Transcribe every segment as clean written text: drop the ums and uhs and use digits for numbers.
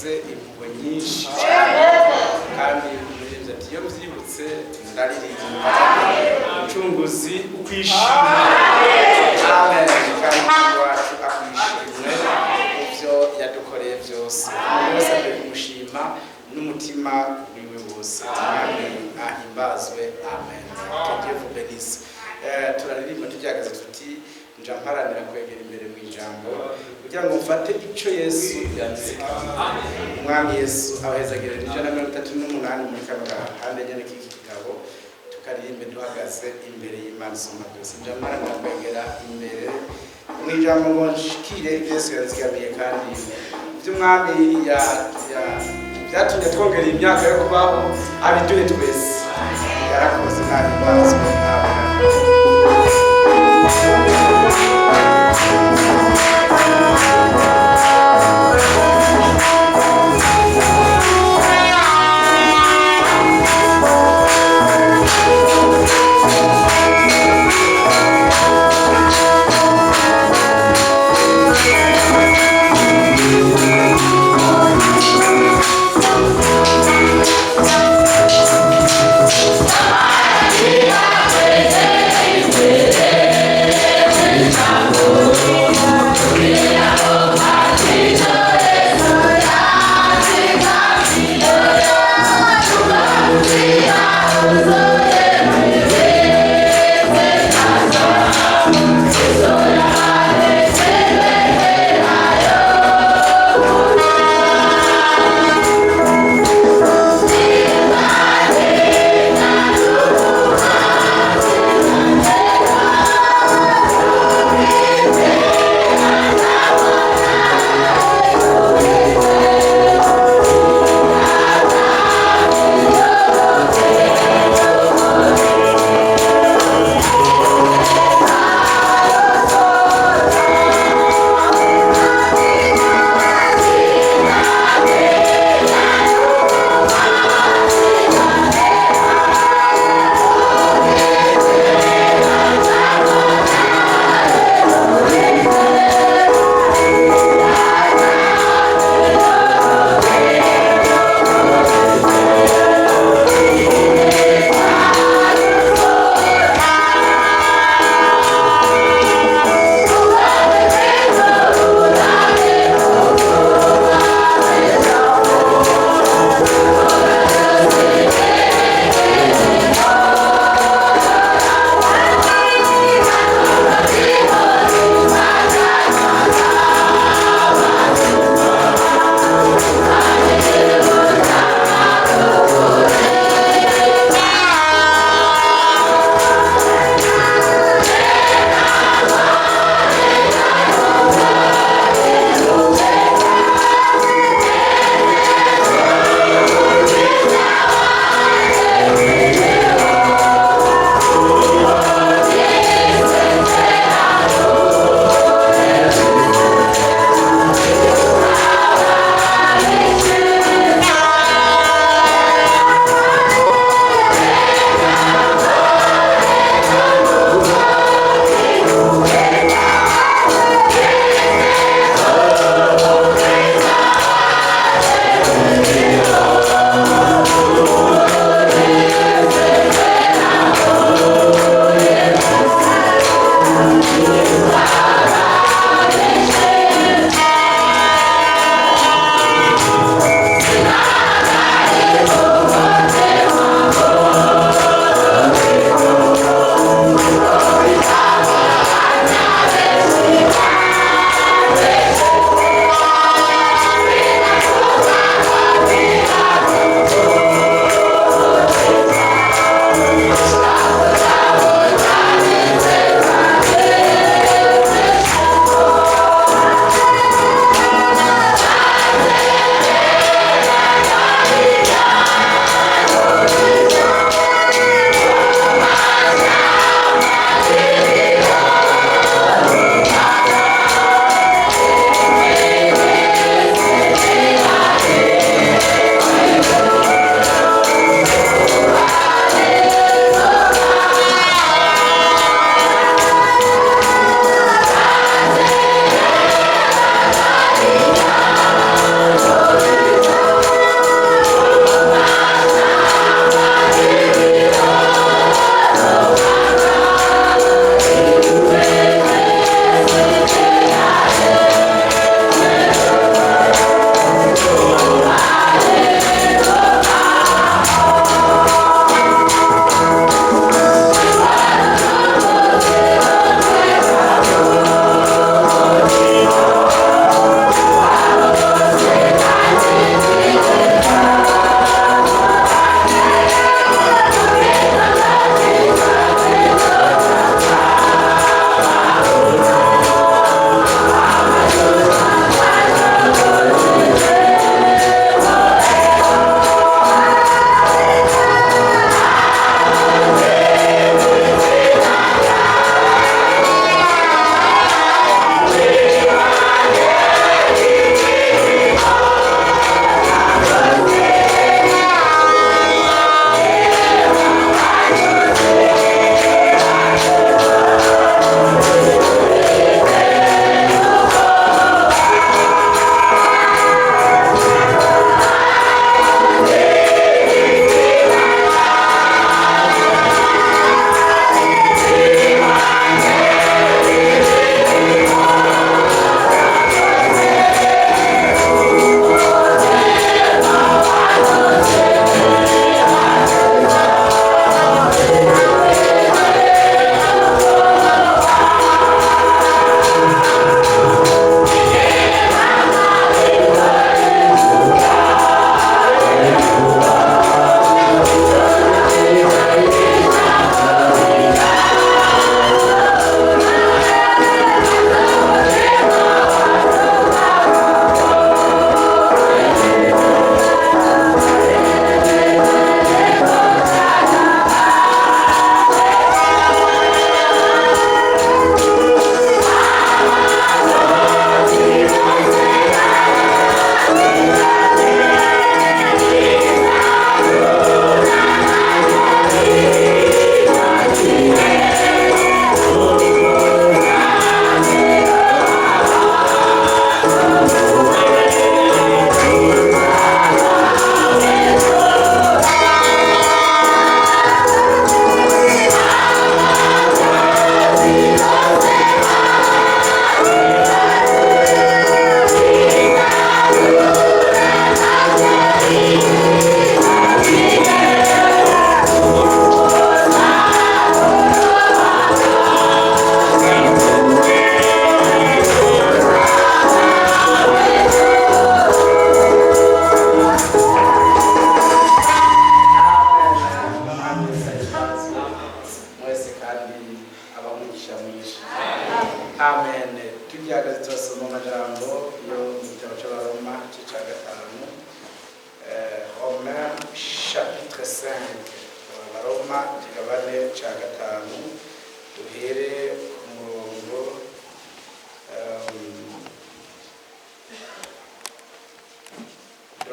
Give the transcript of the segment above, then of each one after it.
afise impuhwe nyinshi kandi umuririmbyi ati iyo mvyibutse ndaririmba umucunguzi ukwishima amen kandi wacu akwishimwe ivyo yadukoreye vyose wese ari kumushima n'umutima wiwe wose amen ahimbazwe amen tugiye benisi turaririmba turyagaza tuti njamparanira kwegera imbere mu ijambo kugira ngo mfate ico Yesu yanzigamiye umwami Yesu abahezagerera 138 muri kano gahande nyene k'iki gitabo tukaririmbe duhagaze imbere y'Imana Isumba byose njamparanira kwegera imbere mu ijambo ngo nshikire Yesu yanzigamiye kandi by'umwami byatumye twongera imyaka yo kubaho abiduhe twese yarakoze kandi bazwe Yeah.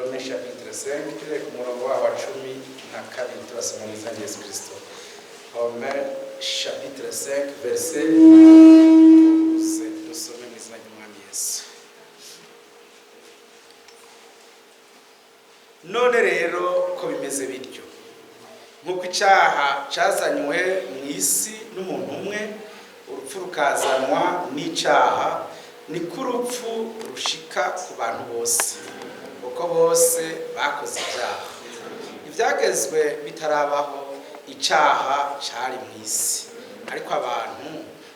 Rome chapitre 5 ku murongo wa 12 turasoma mu izina rya Yesu Kristo. Rome chapitre 5 verset 12, dusome mu izina ry'Umwami Yesu. None rero ko bimeze bityo, nk'uko icyaha cyazanywe mu isi n'umuntu umwe, urupfu rukazanwa n'icyaha, niko urupfu rushika ku bantu bose, kuko bose bakoze ibyaha. Ibyagezwe bitarabaho, icyaha cyari mu isi, ariko abantu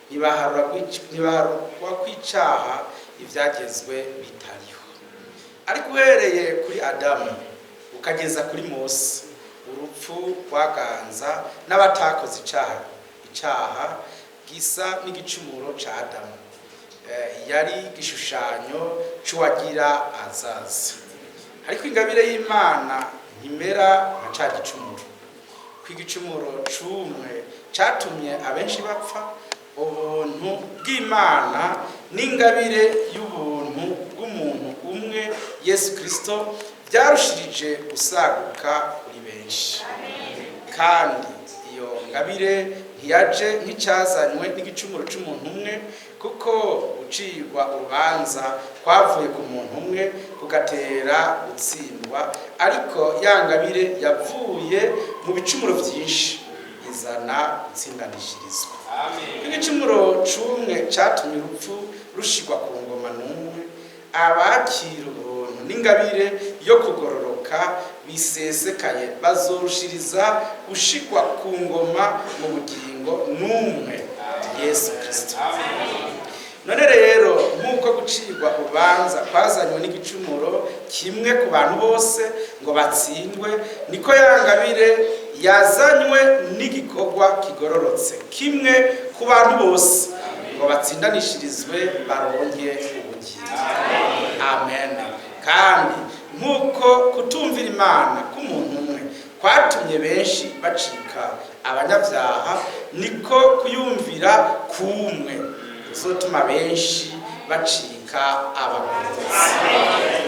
ntibaharurwa kw'icyaha ibyagezwe bitariho. Ariko uhereye kuri Adamu ukageza kuri Mose, urupfu rwaganza n'abatakoze icyaha gisa n'igicumuro cya Adamu. Yari igishushanyo cy'uwagira azaza. Ariko ingabire y'Imana ntimera nka cya gicumuro. Ko igicumuro cy'umwe cyatumye abenshi bapfa, ubuntu bw'Imana n'ingabire y'ubuntu bw'umuntu umwe Yesu Kristo byarushirije gusaguka kuri benshi. Kandi iyo ngabire ntiyaje nk'icyazanywe n'igicumuro cy'umuntu umwe, kuko gucirwa urubanza kwavuye ku muntu umwe kugatera gutsindwa, ariko ya ngabire yavuye mu bicumuro byinshi izana gutsindanishirizwa. Igicumuro cy'umwe cyatumye urupfu rushigwa ku ngoma n'umwe, abakira ubuntu n'ingabire yo kugororoka bisesekaye bazorushiriza gushigwa ku ngoma mu bugingo n'umwe Yesu Kristo. None rero nk'uko gucirwa urubanza kwazanywe n'igicumuro kimwe ku bantu bose ngo batsindwe, niko ya ngabire yazanywe n'igikorwa kigororotse kimwe ku bantu bose ngo batsindanishirizwe baronke ubugingo. Amen. Kandi nk'uko kutumvira Imana k'umuntu umwe kwatumye benshi bacika abanyabyaha, niko kuyumvira kumwe uzotuma benshi bacika abagororotsi.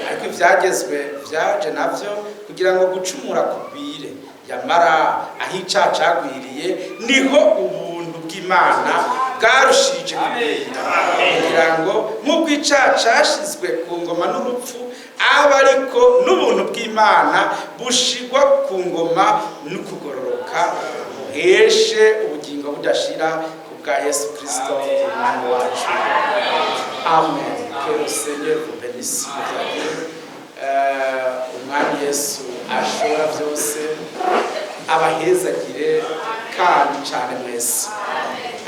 Ariko ibyagezwe byaje navyo kugira ngo gucumura kugwire, yamara aho icyaha cyagwiriye niho ubuntu bw'Imana bwarushije kugwira, kugira ngo nk'uko icyaha cyashizwe ku ngoma n'urupfu, aba ariko n'ubuntu bw'Imana bushigwa ku ngoma n'ukugororoka, buheshe ubugingo budashira bwa Yesu Kristo umwami wacu. Amen. Que le Seigneur vous bénisse. Umwami Yesu ashobora byose, abahezagire kandi cyane mwese.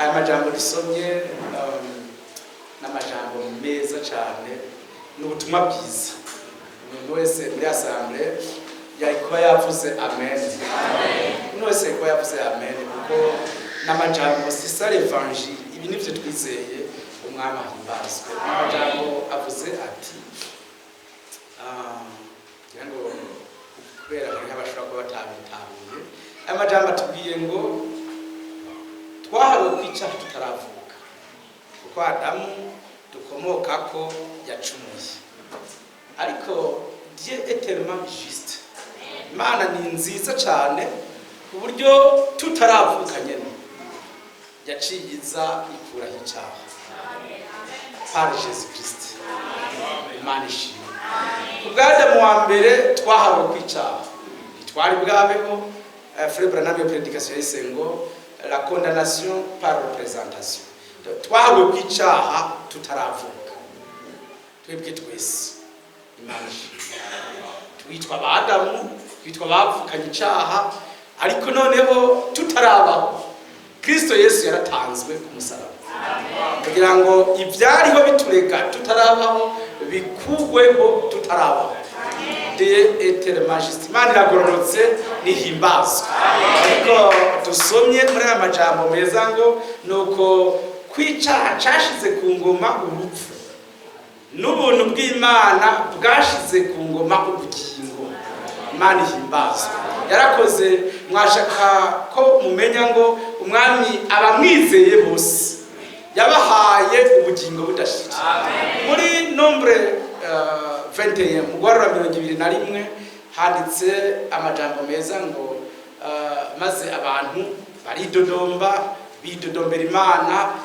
Aya majambo dusomye n'amajambo meza cyane, n'ubutumwa bwiza. Umuntu wese muri assemblée yari kuba yavuze amen. Umuntu wese yari kuba yavuze amen, kuko n'amajambo sisa l'evangile. Ibi nivyo twizeye umwami ahimbazwe. Amajambo avuze ati ngo kubera nk'abashobora kuba batabitabuye, amajambo atubwiye ngo twahawe kw'icyaha tutaravuka, kuko Adamu dukomoka ko yacumuye. Ariko Dieu est tellement juste, Imana ni nziza cyane ku buryo tutaravuka nyene yaciye iza ikuraho icyaha par Jésus Christ. Imana ishimwe. Ubw'Adamu wa mbere twahawe kw'icyaha, twari bwabeho. Frère Branham yo prédication yise ngo la condamnation par représentation. Twahawe kw'icyaha tutaravuka, twebwe twese. Imana ishimwe. Twitwa Adamu, twitwa bavukanye icyaha, ariko noneho tutarabaho Kristo Yesu yaratanzwe ku musaraba kugira ngo ibyariho biturega tutarabaho bikugweho tutarabaho. Dieu est majesté. Imana iragororotse nihimbazwe. Ariko dusomye muri aya majambo meza ngo nuko kw'icyaha cyashize ku ngoma urupfu, n'ubuntu bw'Imana bwashize ku ngoma ubugingo. Imana ihimbazwe. Yarakoze, mwashaka ko mumenya ngo umwami abamwizeye bose yabahaye ubugingo budashira. Muri Nombre 21 mu guharura 21 handitse amajambo meza ngo maze abantu baridodomba bidodombera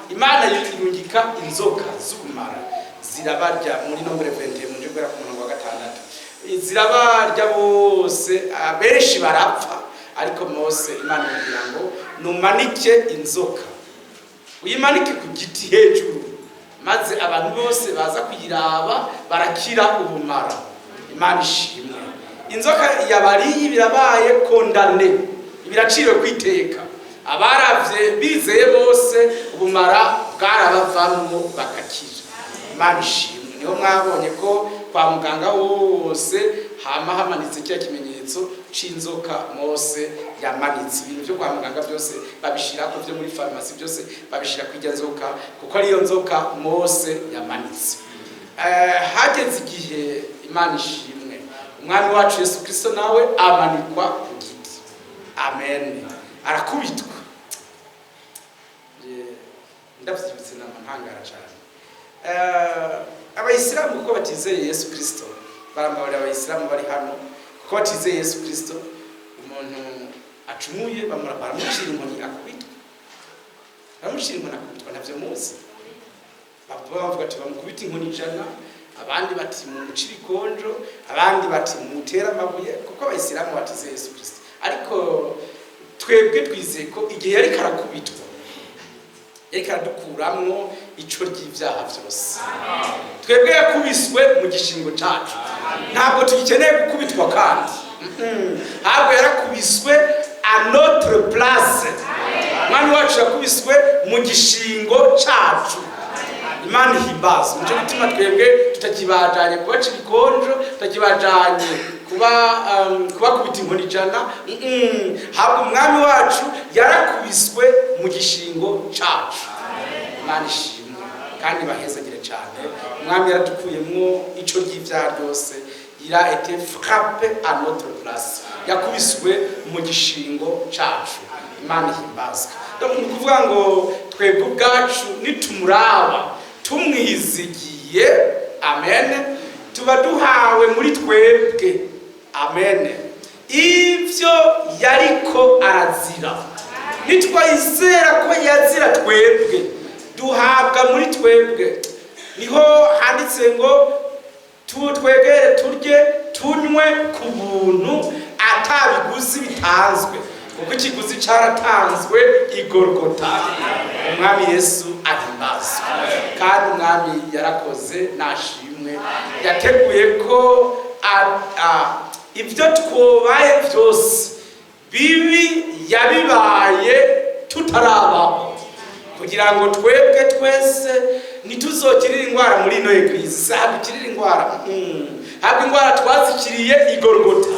Imana yirungika inzoka z'ubumara zirabarya muri nombre 21 mu jogera ku murongo wa 6 zirabarya bose abenshi barapfa ariko Mose Imana igira ngo numanike inzoka uyimanike ku giti hejuru maze abantu bose baza kuyiraba barakira ubumara. Imana ishimwe. Inzoka yabariye birabaye kondane ibiraciwe kwiteka abaravye bizeye bose ubumara bwarabavamwo bakakira. Imana ishimwe. Niho mwabonye ko kwa muganga wose hama hamanitse cya kimenyetso c'inzoka Mose yamanitse. Ibintu byo kwa muganga byose babishira ko byo muri farmasi byose babishira kwijya nzoka kuko ari yo nzoka Mose yamanitse. Hageze igihe Imana ishimwe umwami wacu Yesu Kristo nawe amanikwa ku giti. Amen. Arakubitwa. Ndavyibutse n'amahangara cyane. Abayisilamu ko batizeye Yesu Kristo barambabarira abayisilamu bari hano ko batizeye Yesu Kristo umuntu acumuye baramucira inkoni akubitwa. Baramucira inkoni akubitwa navyo muzi. Bavuga ati bamukubita inkoni 100 abandi bati mu mucirikonjo abandi bati mu mutera amabuye kuko abayisilamu batizeye Yesu Kristo. Ariko twebwe twizeye ko igihe yari karakubitwa yari karadukuramwo ico ry'ivyaha byose. Twebwe yakubiswe mu gishingo cacu ntabwo tugikeneye gukubitwa kandi ntabwo yarakubiswe a notre place. Mwami wacu yakubiswe mu gishingo cacu. Imana ihimbaza. Nico gituma twebwe tutakibajanye kuba cibikonjo tutakibajanye kuba kubita inkoni 100 habwo umwami wacu yarakubiswe mu gishingo cacu. Imana ishimwe kandi bahezagire cyane. Umwami yaradukuyemwo ico ry'ivyaha byose ira été frappé à notre place yakubiswe mu gishingo cacu. Imana ihimbaza. Donc nukuvuga ngo twebwe ubwacu nitumuraba tumwizigiye amen tuba duhawe muri twebwe amen ivyo yariko arazira nitwayizera ko yazira twebwe duhabwa muri twebwe. Niho handitse ngo twegere turye tunywe ku buntu atabiguzi bitanzwe kuko ikiguzi caratanzwe igorogota. Umwami Yesu ahimbazwe kandi umwami yarakoze nashimwe yateguye ko ibyo twobaye byose bibi yabibaye tutarabaho kugira ngo twebwe twese nituzokirira ingwara muri ino eglise. Sadukirira ingwara habwo ingwara twazikiriye igorogota.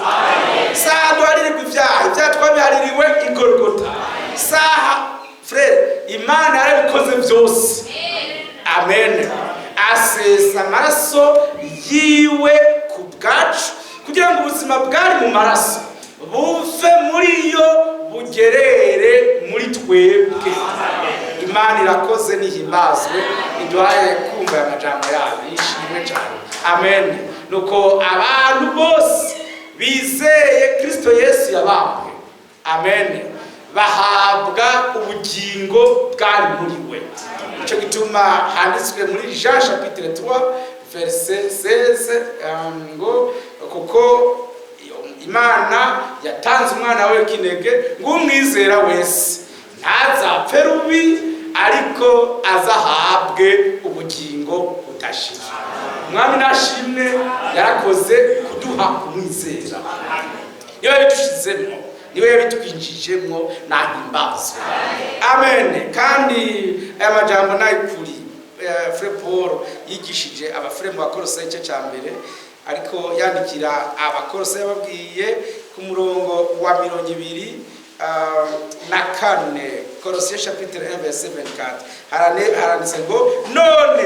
Saha duharirirwa ibyaha twabihaririwe igorogota. Saha frere Imana yarabikoze byose. Amen. Asesa amaraso yiwe ku bwacu kugira ngo ubuzima bwari mu maraso buve muri yo bugerere muri twebwe. Imana irakoze nihimbazwe iduhaye kumva amajambo yayo yishimwe cyane. Amen. Nuko abantu bose bizeye Kristo Yesu yabambwe amen bahabwa ubugingo bwari muri we. Ico gituma handitswe muri Jean chapitre 3 verset 16 ngo kuko Imana yatanze umwana we kinege ngo umwizera wese ntazapfe rubi ariko azahabwe ubugingo budashira. Umwami nashimwe yarakoze kuduha kumwizera. Niwe yabidushizemo niwe yabitwinjijemwo nahimbazwe. Amen. Kandi aya majambo nayikuri Frère Paul yigishije abafrere mu Bakolosayi igice cya mbere ariko yandikira Abakolosayi yababwiye ku murongo wa 24 Colossiens chapitre 1 verset 24 haranditse ngo none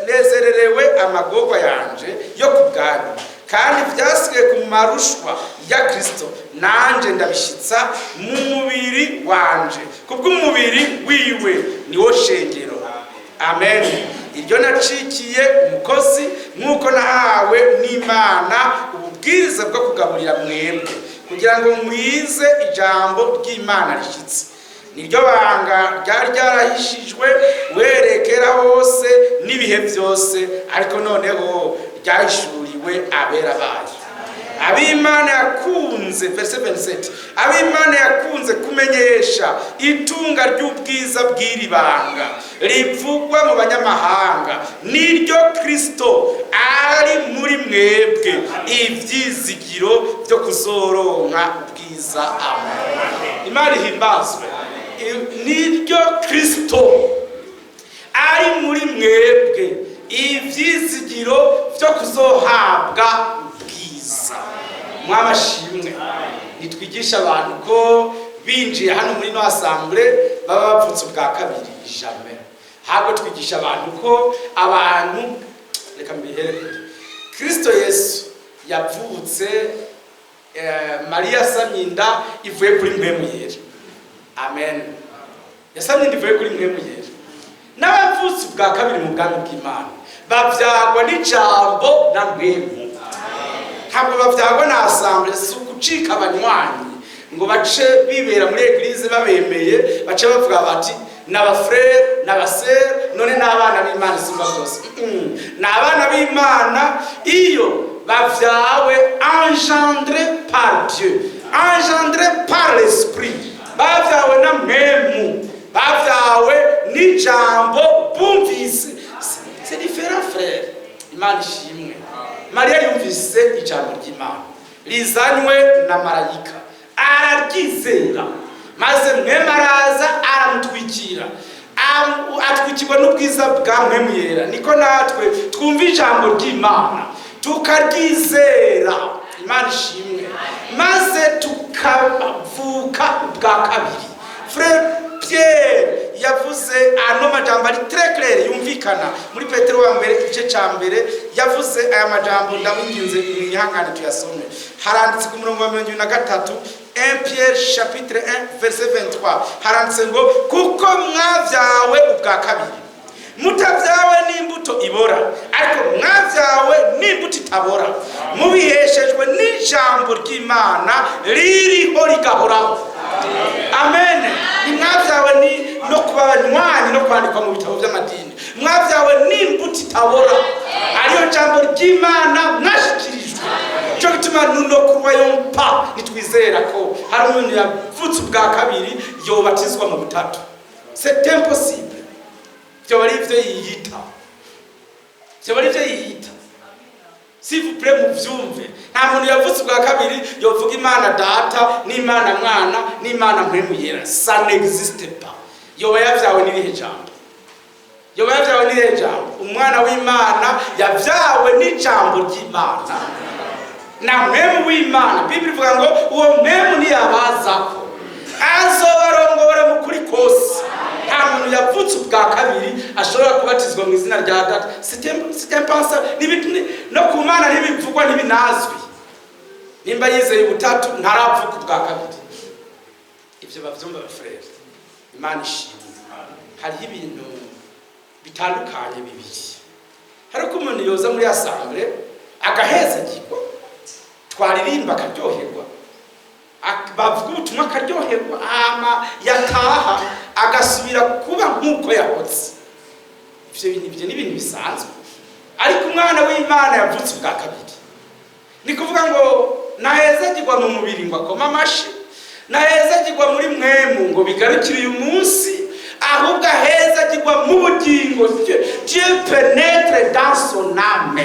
nezererewe amagorwa yanje yo kubwanyu kandi byasigaye ku marushwa ya Kristo nanje ndabishitsa mu mubiri wanje kubw'umubiri wiwe niwo shengero. Amen. Iryo nacikiye umukozi mwahawe n'Imana ububwiriza bwo kugaburira mwebwe kugira ngo mwize ijambo ry'Imana rishyitse. Niryo banga ryari ryarahishijwe werekera hose n'ibihe byose, ariko noneho ryahishuriwe abera bayo. Ab'Imana yakunze, verse 27, ab'Imana yakunze kumenyesha itunga ry'ubwiza bw'iri banga rivugwa mu banyamahanga, niryo Kristo ari muri mwebwe, ivyizigiro byo kuzoronka ubwiza. Amen. Imana ihimbazwe. Niryo Kristo ari muri mwebwe, ivyizigiro byo kuzohabwa ubwiza. Mwamashimwe. Nitwigisha abantu ko binjiye hano muri no assemblée baba bavutse ubwa kabiri. Jamais. Hago twigisha abantu ko abantu, reka mbihere, Kristo Yesu yavutse Maria Samyinda ivuye kuri Mpwemu Yera. Amen. Yasamye ndivuye kuri Mpwemu Yera. N'abavutse ubwa kabiri mu bwami bw'Imana bavyagwa n'ijambo na Mpwemu. Ntabwo bavyagwa na assemblée, si ukucika abanywanyi ngo bace bibera muri eglise babemeye bace bavuga bati n'abafrère n'abasere none n'abana b'Imana simba byose. N'abana b'Imana iyo bavyawe engendré par Dieu, engendré par l'esprit, bavyawe na Mpwemu, bavyawe n'ijambo bumvise. C'est différent frère. Imana ishimwe. Maria yumvise ijambo ry'Imana rizanywe na marayika, araryizera, maze Mpwemu araza aramutwikira, atwikirwa n'ubwiza bwa Mpwemu Yera. Niko natwe twumva ijambo ry'Imana tukaryizera. Imana ishimwe. Maze tukavuka ubwa kabiri. Frère Pierre yavuze ano majambo ari très clair yumvikana muri Petero wa mbere igice ca mbere, yavuze aya majambo ndabinginze mwihangane tuyasome. Haranditse ku murongo wa 23, 1 Pierre chapitre 1 verset 23, haranditse ngo kuko mwavyawe ubwa kabiri, mutavyawe n'imbuto ibora, ariko mwavyawe n'imbuto itabora, mubiheshejwe n'ijambo ry'Imana ririho rigahoraho. Amen. Mwavyawe ni no kuba abanywanyi no kwandikwa mu bitabo by'amadini, mwavyawe n'imbuto itabora, ariyo jambo ry'Imana mwashikirijwe. Cyo gituma nuno kubayo mpa nitwizera ko hari umuntu yavutse ubwa kabiri yobatizwa mu butatu. C'est impossible. Byo bari ivyo yiyita. Byo bari ivyo yiyita. S'il vous plaît muvyumve. Nta muntu yavutse ubwa kabiri yovuga Imana Data n'Imana Mwana n'Imana Mpwemu Yera. Ça n'existe pas. Yoba yavyawe n'ibihe jambo. Yoba yavyawe n'ibihe jambo. Umwana w'Imana yavyawe n'ijambo ry'Imana. Na Mpwemu w'Imana. Biblia ivuga ngo uwo Mpwemu ni yabazako, azobarongora mu kuri kose. Nta muntu yavutse ubwa kabiri ashobora kubatizwa mu izina rya Data. C'est impensable. No ku Mana ntibivugwa ntibinazwi. Nimba yizeye ubutatu ntaravuka ubwa kabiri. Ivyo bavyumva frère. Imana ishimwe. Hari ibintu bitandukanye bibiri. Hari ko umuntu yoza muri assemblée agaheza giko twaririmba akaryoherwa, bavuga ubutumwa akaryoherwa, ama yataha agasubira kuba nkuko yahoze. Ivyo ni ibintu bisanzwe. Ariko umwana w'Imana yavutse ubwa kabiri, ni kuvuga ngo nahezagirwa mu mubiri ngo akoma amashi, nahezagirwa muri Mpwemu ngo bigarukire uyu munsi, ahubwo ahezagirwa mu bugingo. Dieu pénètre dans son âme.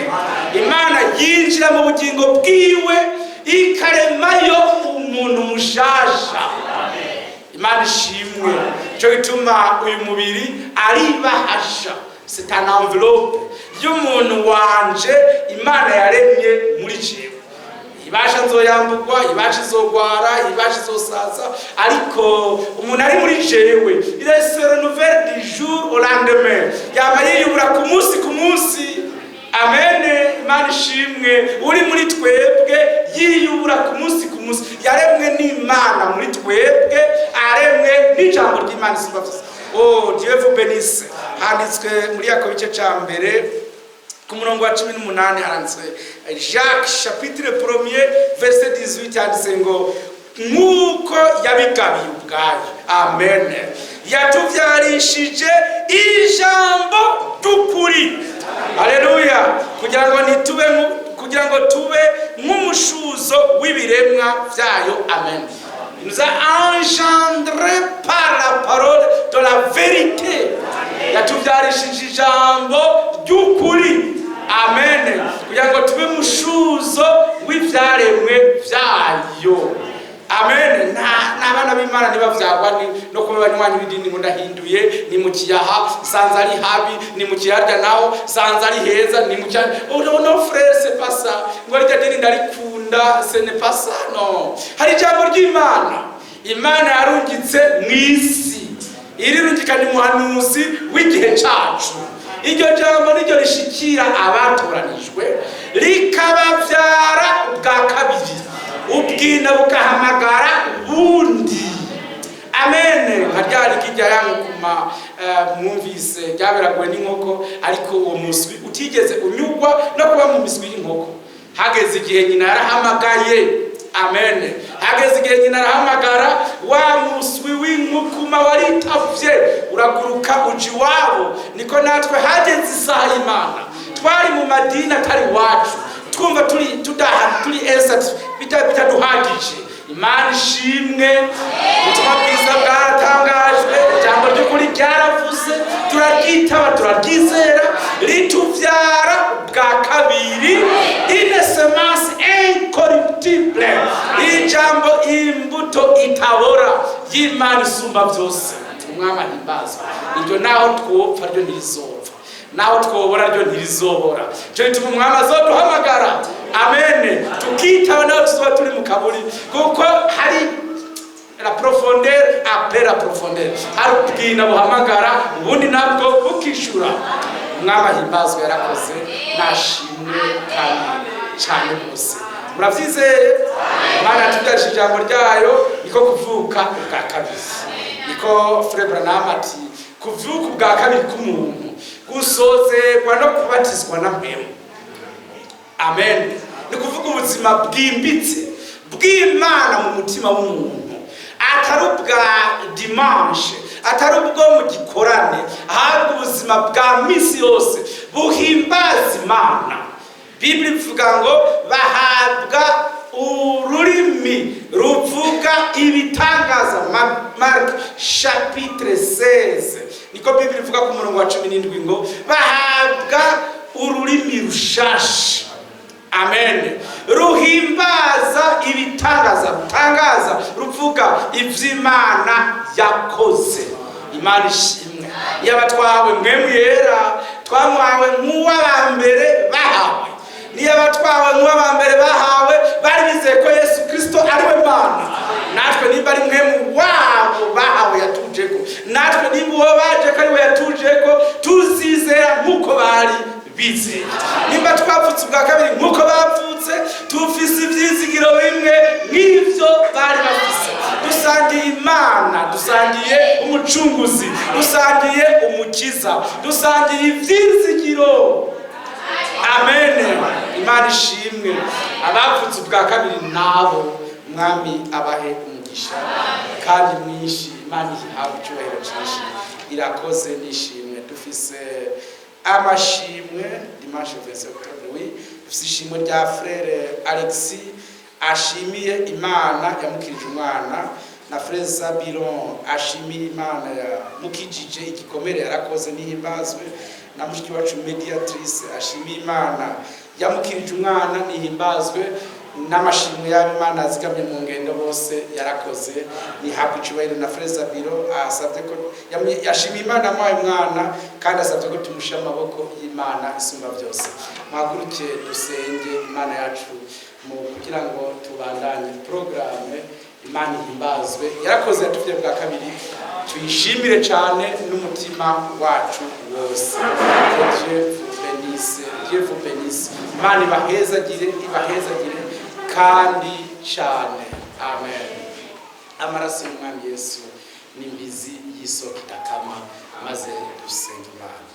Imana yinjira mu bugingo bwiwe ikaremayo umuntu mushasha. Imana ishimwe. Cyo gituma uyu mubiri ari bahasha. C'est un enveloppe y'umuntu wanje Imana yaremye muri jewe. Ibasha nzoyambugwa, ibasha izogwara, ibasha izosaza, ariko umuntu ari muri jewe il se renouvelle du jour au lendemain. Yaba yiyubura ku munsi. Amen. Imana ishimwe. Uri muri twebwe yiyubura ku munsi. Yaremwe n'Imana muri twebwe, aremwe n'ijambo ry'Imana simbavuze. Oh, Dieu vous bénisse. Handitswe muri Yakobo igice ca mbere ku murongo wa 18 handitswe Jacques chapitre 1 verset 18 handitse ngo nk'uko yabigabiye ubwayo. Amen. Yatuvyarishije ijambo ry'ukuri. Haleluya. kugira ngo tube nk'umushuzo w'ibiremwa vyayo. Amen. Il nous a engendré par la parole de la vérité. Yatuvyarishije ijambo ry'ukuri. Amen. Kugira ngo tube mushuzo w'ivyaremwe vyayo. Amen. N'abana b'Imana nibavyagwa no kuba banywanyi b'idini ngo ndahinduye ni mu kiyaha sanza ari habi, ni mu kiyarya naho sanza ari heza, ni mu cyane. No frère, c'est pas ça. Ngo rya dini ndarikunda, ce n'est pas ça. No. Hari ijambo ry'Imana. Imana yarungitse mw'isi. Irirungikana umuhanuzi w'igihe cacu. Iryo jambo niryo rishikira abatoranijwe rikabavyara ubwa kabiri. Ubwina bukahamagara ubundi. Amen. Nkaryari kijya yankuma mwumvise ryaberaguwe n'inkoko, ariko uwo muswi utigeze unyugwa no kuba mu miswi y'inkoko. Hageze igihe nyina yarahamagaye. Amen. Hageze igihe nyina arahamagara wa muswi w'inkukuma waritavye uraguruka uji wabo. Niko natwe hageze isaha y'Imana. Twari mu madini atari wacu. Twumva turi esat bitaduhagije. Imana ishimwe. Ubutumwa bwiza bwaratangajwe, ijambo ry'ukuri ryaravuze, turaryitaba, turaryizera, rituvyara bwa kabiri, une semence incorruptible. Ijambo imbuto itabora y'Imana isumba byose. Umwami ahimbazwe. Iryo naho twopfa ryo ntirizopfa, naho twobora ryo ntirizobora. Cyo bituma umwami azoduhamagara. Amen. Tukitaba naho tuzoba turi mu kaburi, kuko hari la profondeur appelle la profondeur. Hari ubwina buhamagara ubundi nabwo bukishura. Umwami ahimbazwe yarakoze, nashimwe kandi cyane rwose. Muravyizeye? Imana yatugarije ijambo ryayo niko kuvuka ubwa kabiri. Niko Frère Branham ati kuvuka ubwa kabiri k'umuntu gusozerwa no kubatizwa na mpemu. Amen. Ni kuvuga ubuzima bwimbitse bw'Imana mu mutima w'umuntu, atari ubwa dimanche, atari ubwo mu gikorane, ahubwo ubuzima bwa misi yose buhimbaza Imana. Biblia ivuga ngo bahabwa ururimi ruvuga ibitangaza. Mark chapitre 16 niko Biblia ivuga ku murongo wa 17 ngo bahabwa ururimi rushasha. Amen. Ruhimbaza ibitangaza, tangaza ruvuga ivy'Imana yakoze. Imana ishimwe. Yabatwawe mwemu yera, twamwawe nk'uwabambere bahawe. Niyabatwawe nk'uwabambere bahawe, bari bizeye ko Yesu Kristo ari we Mana. Natwe nimba ari mwemu wabo bahawe yatujeko, natwe nimba uwo baje ko ari we yatujeko, tuzizera nk'uko bari bizeye. Nimba twavutse ubwa kabiri nk'uko bavutse, tufise ivyizigiro bimwe nk'ivyo bari bafise. Dusangiye Imana, dusangiye umucunguzi, dusangiye umukiza, dusangiye ivyizigiro. Amen. Imana ishimwe. Abavutse ubwa kabiri nabo Mwami abahe umugisha kandi mwinshi. Imana ihawe icyubahiro cyinshi. Irakoze nishimwe. Dufise amashimwe dimanche 27 Octobre. Dufise ishimwe rya Frère Alexis ashimiye Imana yamukirije umwana, na Frère Zabiron ashimiye Imana yamukijije igikomere yarakoze nihimbazwe, na mushiki wacu Mediatrice ashimiye Imana yamukirije umwana nihimbazwe, n'amashimwe y'Imana azigamye mu ngendo bose yarakoze nihabwa icyubahiro. Na Frère Zabiron asabye ko yashimiye Imana amuhaye umwana, kandi asabye ko tumushyira amaboko y'Imana isumba byose. Mwaguruke dusenge Imana yacu mu kugira ngo tubandanye programme. Imana ihimbazwe, yarakoze yatuvye bwa kabiri, tuyishimire cyane n'umutima wacu wose. Dieu vous bénisse. Imana ibahezagire kandi cyane. Amen. Amaraso y'Umwami Yesu n'imbizi y'isoko idakama, maze dusenga Imana.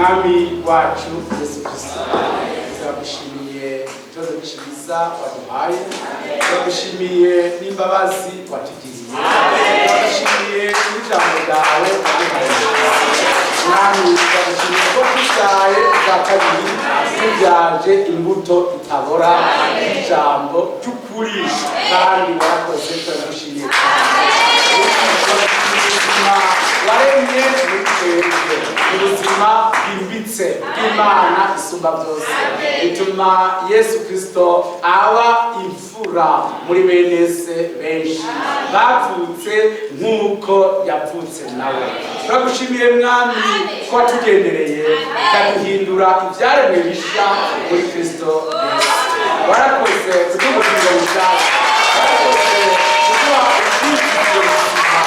mwami wacu Yesu Kristo, turagushimiye itozo cyiza waduhaye, turagushimiye n'imbabazi watugiriye, turagushimiye n'ijambo ryawe waduhaye. Mwami turagushimiye ko tubyaye bwa kabiri, tubyaje imbuto itabora, ijambo ry'ukuri, kandi warakoze. Turagushimiye ubuzima waremye muri twebwe, ubuzima bwimbitse bw'Imana isumba byose, bituma Yesu Kristo aba imfura muri bene se benshi bavutse nk'uko yavutse nawe. Turagushimiye mwami ko watugendereye ukaduhindura ibyaremwe bishya muri Kristo Yesu. Warakoze kuduha ubugingo bushasha, warakoze kuduha ubwigenge buzima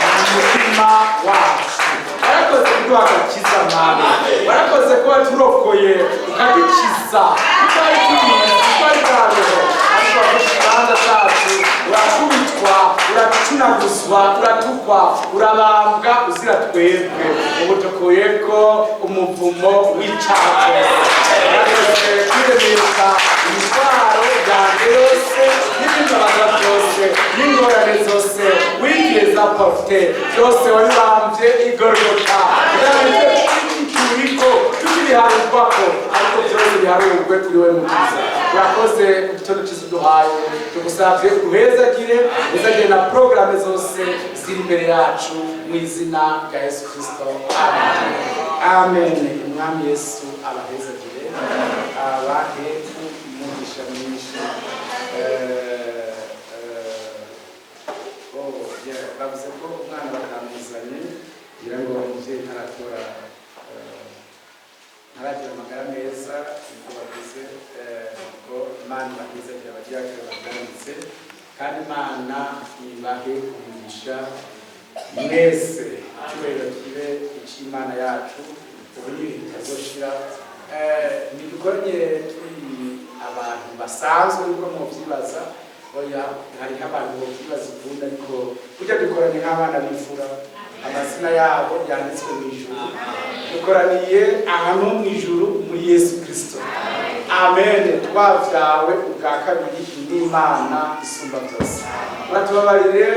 mu mutima wacu, warakoze kuduha agakiza mwami, warakoze ko waturokoye ukadukiza tutari tubizi, tutari bwabeho, ariko wafashe ikibanza cyacu, urakubitwa, uracunaguzwa, uratukwa, urabambwa uzira twebwe, ubu tukuyeko umuvumo w'icyaha. Warakoze kwiremesha imitwaro yanjye yose n'ibimbabaza byose n'ingorane zose wigeza porte byose wabibambye igorogota, turiko tukibiharurwako, ariko byose biharurwe kuri we mukiza. Urakoze igitondo cyiza uduhaye, tugusabye uduhezagire, uzagire na porogaramu zose ziri imbere yacu mu izina rya Yesu Kristo. Amen. Amen. Umwami Yesu abahezagire, abahe umugisha mwinshi. Bavuze ko umwana bakamuzanye kugira ngo umubyeyi ntaratora ntaragira amagara meza, niko bavuze ko Imana ibahezagire abagira baganitse, kandi Imana ibahe umugisha mwese. Icyubahiro kibe icy'Imana yacu ubu n'ibihe bitazoshira. Ntidukoranye turi abantu basanzwe nkuko mubyibaza, oya, hariho abantu bokwibaza ukundi, ariko burya dukoranye nk'abana b'imfura, amazina yabo yanditswe mu ijuru. Dukoraniye ahantu mu ijuru muri Yesu Kristo. Amen. Twabyawe ubwa kabiri n'Imana isumba byose. Uratubabarire,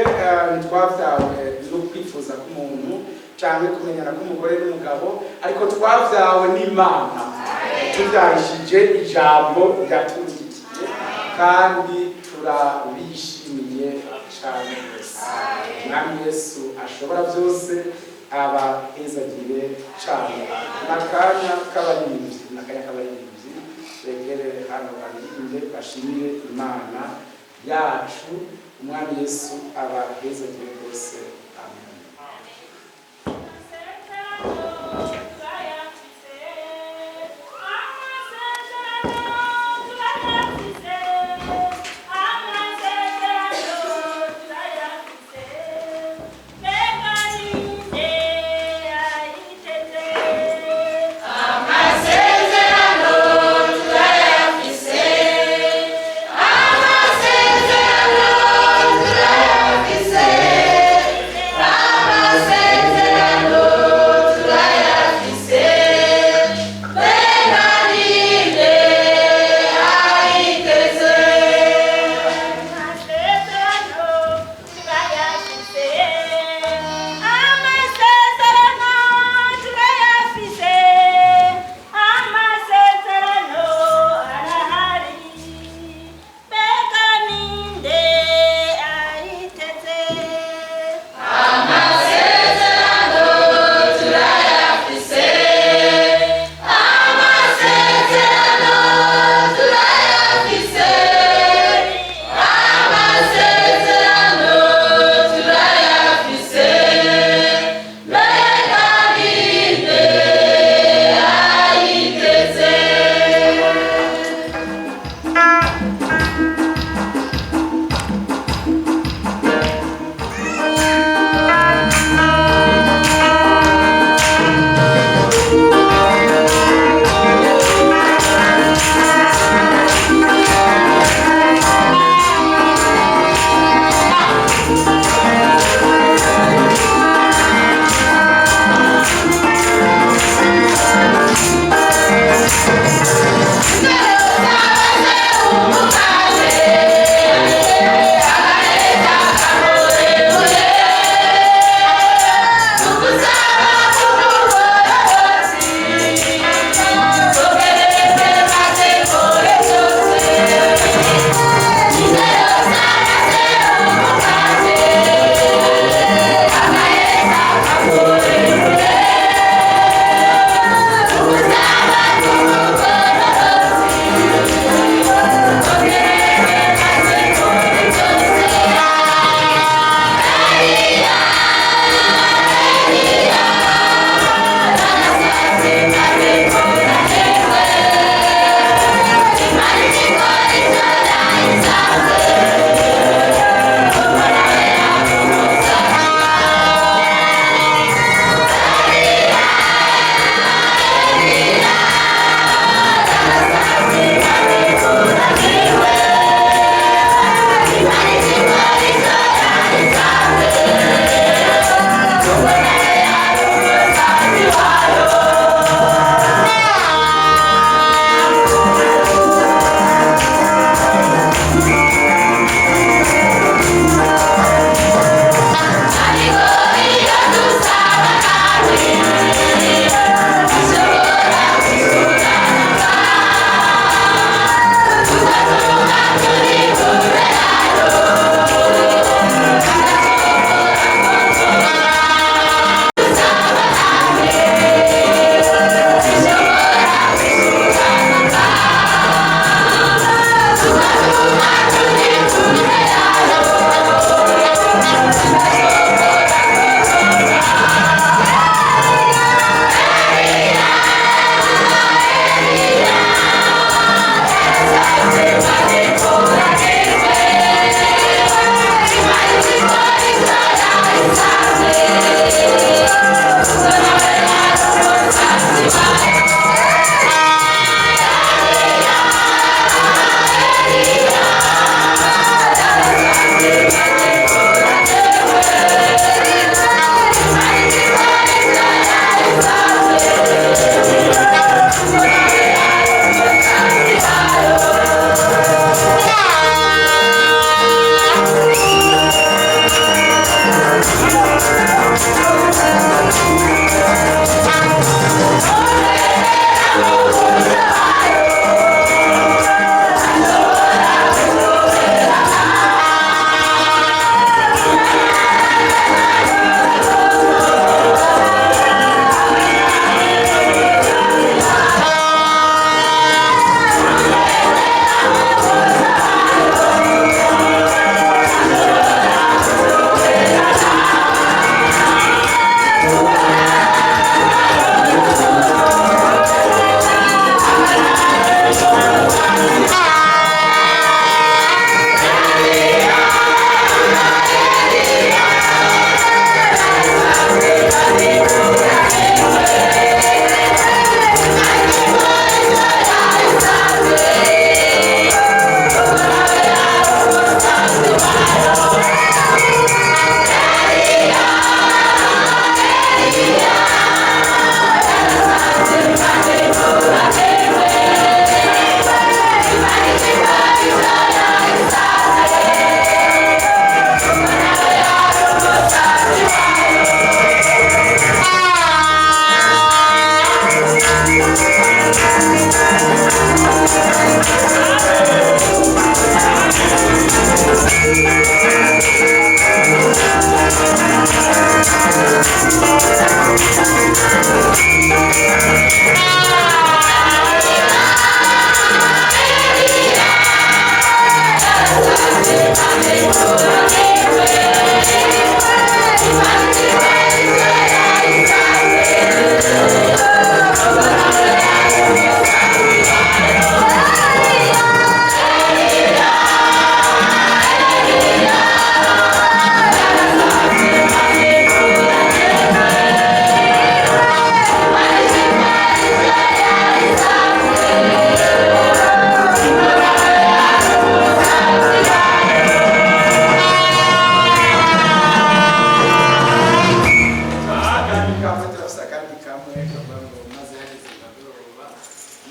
ntitwabyawe no kwifuza k'umuntu cyangwa kumenyana k'umugore n'umugabo, ariko twabyawe n'Imana, tubyarishije ijambo ryaturikiye, kandi turabishimiye cyane rwose. Mwami Yesu ashobora byose, abahezagire cyane. N'akanya k'abaririmbyi begere hano baririmbe bashimire Imana yacu. Umwami Yesu abahezagire rwose. Amen. Amasezerano turayafise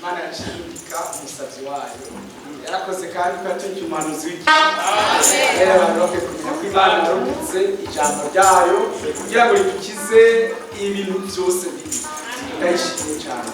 Imana yashimika umusavyi wayo yarakoze kandi ko yatumye umuhanuzi w'iki rero abantu bakwiye kumenya ko Imana yarungitse ijambo ryayo kugira ngo ridukize ibintu byose bibi. Ndayishimiye cyane.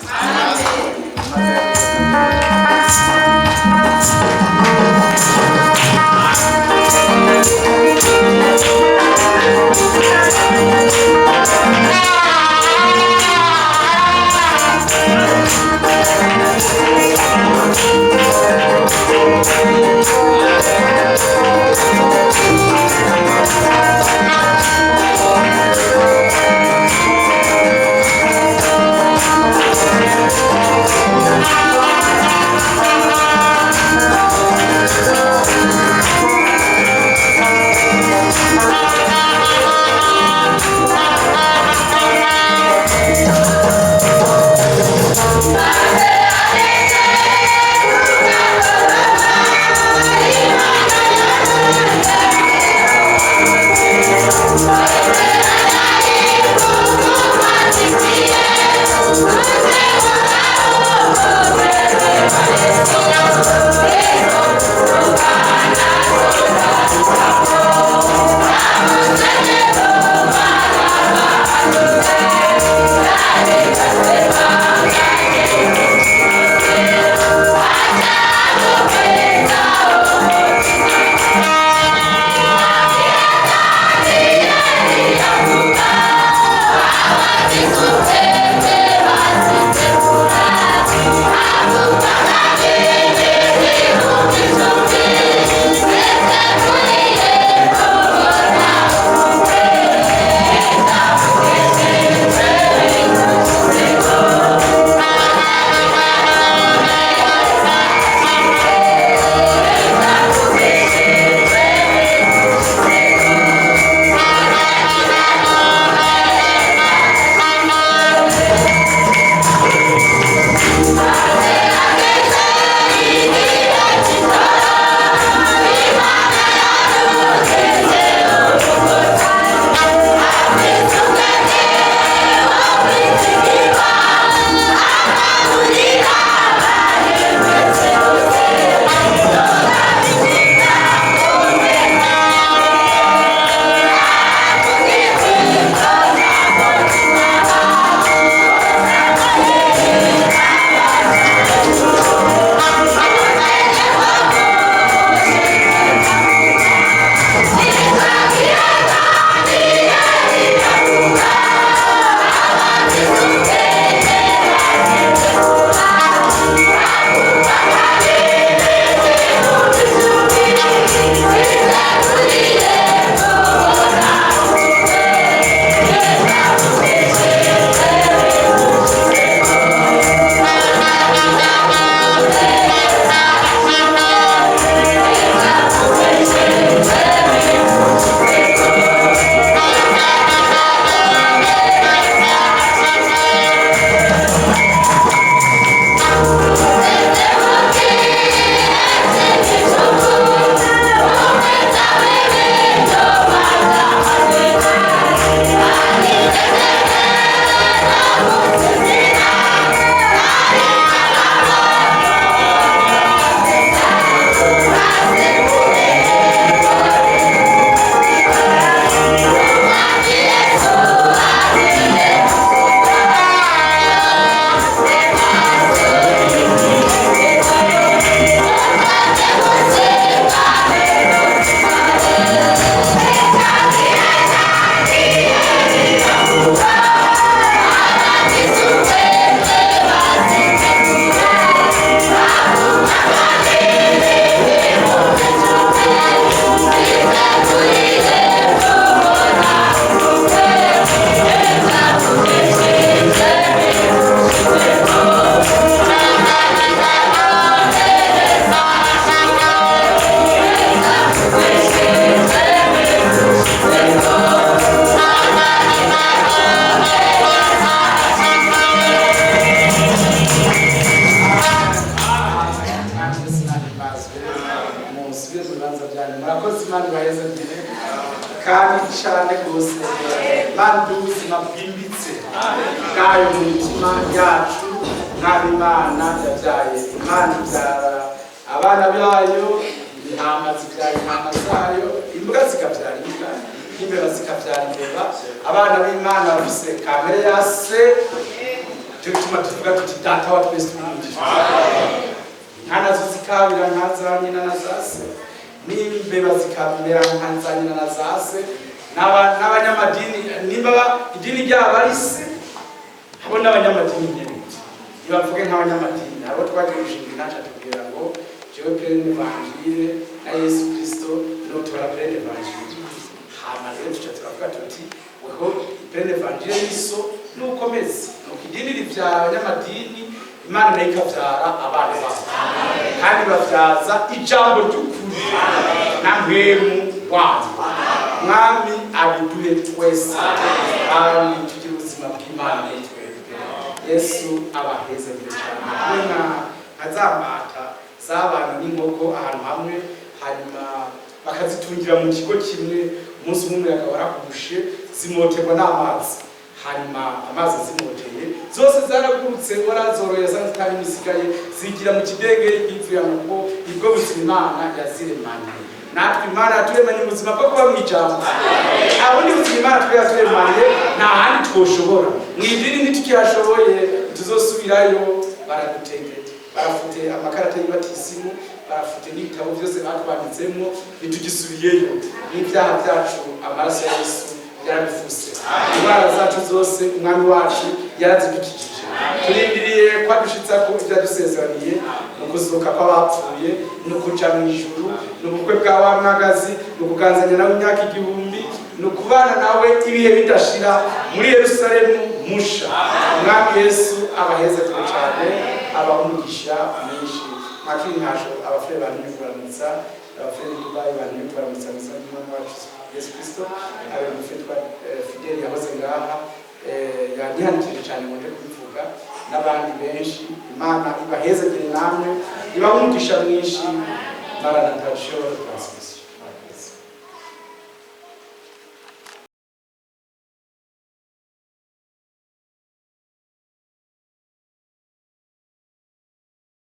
kandi cyane rwose kandi ubuzima bwimbitse bwayo mu mitima yacu mwami Imana yabyaye Imana ibyara abana bayo, intama zibyara intama zayo, imbwa zikabyara imbwa, imbeba zikabyara imbeba. Abana b'Imana bafise kamere ya se, cyo gituma tuvuga tuti data wa twese tw'umugisha. Inka nazo zikabira nka za nyina na za se, n'imbeba zikamera nka za nyina na za se. N'abanyamadini, nimba idini ryabo ari se, habo n'abanyamadini nyene nibavuge nk'abanyamadini. Abo twagiye gushinga intaca tubwira ngo jewe plein evangile na Yesu Kristo notora plein evangile. Hama rero tuca turavuga tuti weho plein evangile niso nukomeze, nuko idini rivyara abanyamadini, Imana nayo ikavyara abana babo, kandi bavyaza ijambo ry'ukuri na mpemu wayo. Mwami abiduhe twese kandi tugire ubuzima bw'Imana twebwe. Yesu abaheze cyane. Azamata z'abantu n'inkoko ahantu hamwe, hanyuma bakazitungira mu kigo kimwe. Umunsi umwe warakubushe zimoterwa n'amazi, hanyuma amazi zimoteye zose zaragurutse, warazoroye zitari misigaye zigira mu kidege ivuye ngo ibwo buzima Imana yaziremanye. Natwe Imana yaturemanye ubuzima bwo kuba mwijambo. Abundi buzima Imana yaturemanye nta handi twoshobora. Mwidini ntitukihashoboye tuzosubirayo. Baradutegeka, barafute amakarata y'abatisimu, barafute n'ibitabo byose batwanditsemo, bitugisubiyeyo. N'ibyaha byacu amaraso ya Yesu yarabifuse. Indwara zacu zose Umwami wacu yarazidukijije. Turindiriye kwadushitsa ko ibyadusezeraniye no kuzuka kw'abapfuye, no kuja mu ijuru, no bukwe bwa wa mwagazi, no kuganzanya nawe imyaka 1000, no kubana nawe ibihe bidashira muri Yerusalemu musha. Umwami Yesu abaheze cyane, abahumugisha menshi. Makiri ntajo abafure bantu kuramutsa, abafure Dubai bantu kuramutsa n'Umwami wacu Yesu Kristo. Abe mufitwa Fidel yahoze ngaha, yanyihanukije cyane mu nje kubivuga n'abandi benshi. Imana ibahezagire namwe, ibahumugisha mwinshi. Maranatha.